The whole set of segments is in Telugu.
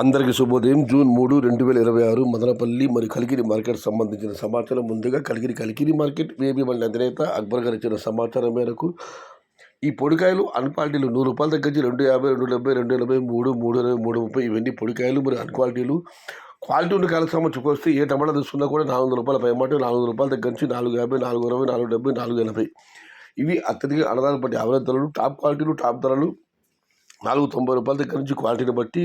అందరికీ శుభోదయం. జూన్ 3, 2026 మదనపల్లి మరియు కలికిరి మార్కెట్ సంబంధించిన సమాచారం. ముందుగా కలికిరి మార్కెట్ వేబీ మండలి అధినేత అక్బర్ గారు ఇచ్చిన సమాచారం మేరకు ఈ పొడికాయలు అన్క్వాలిటీలు ₹100 తగ్గించి 250, 270, 280, 3, 320, 330 ఇవన్నీ పొడికాయలు మరియు అన్క్వాలిటీలు. క్వాలిటీ ఉన్న కాయలకు సంబంధించి వస్తే ఏ టమాటా తీసుకున్నా కూడా ₹400 పైమాట, ₹400 తగ్గించి 450, 460, 470, 480 ఇవి అత్యధిక అన్నదానం బట్టి యావరేజ్ ధరలు. టాప్ క్వాలిటీలు టాప్ ధరలు ₹490 దగ్గర నుంచి క్వాలిటీని బట్టి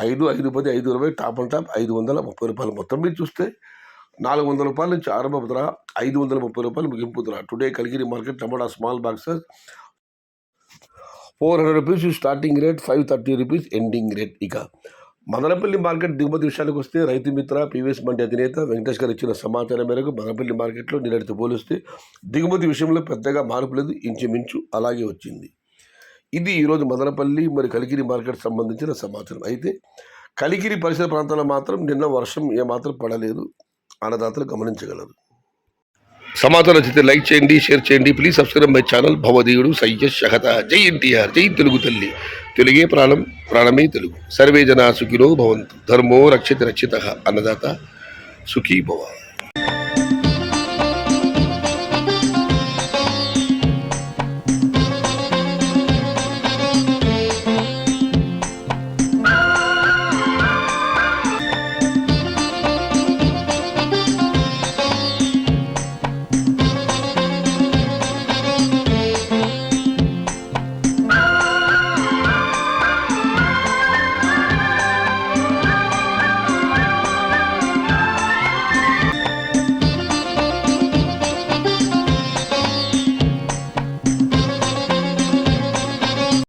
5, 5, 10, 520 టాప్ అండ్ టాప్ ₹530. మొత్తం మీరు చూస్తే ₹400 నుంచి ఆరంభ ధర, ₹530 ముగింపు ధర. టుడే కలికిరి మార్కెట్ టమాటా small boxes ₹400 starting rate, ₹530 ending rate. ఇక మదనపల్లి మార్కెట్ దిగుమతి విషయానికి వస్తే రైతు మిత్ర పీవీఎస్ మండి అధినేత వెంకటేష్ గారు ఇచ్చిన సమాచారం మేరకు మదనపల్లి మార్కెట్లో నిన్నటితో పోలిస్తే దిగుమతి విషయంలో పెద్దగా మార్పు లేదు, ఇంచుమించు అలాగే వచ్చింది. ఇది ఈరోజు మదనపల్లి మరియు కలికిరి మార్కెట్ సంబంధించిన సమాచారం. అయితే కలికిరి పరిసర ప్రాంతాల్లో మాత్రం నిన్న వర్షం ఏమాత్రం పడలేదు, అన్నదాతలు గమనించగలరు. సమాచారం నచ్చితే లైక్ చేయండి, షేర్ చేయండి. Please subscribe my channel. భవదీయుడు సయ్యద్ షహత. జై ఎన్టీఆర్, జై తెలుగు తల్లి. తెలుగే ప్రాణం, ప్రాణమే తెలుగు. సర్వే జనా సుఖినో భవంతు. ధర్మో రక్షిత రక్షిత. అన్నదాత సుఖీ భవ.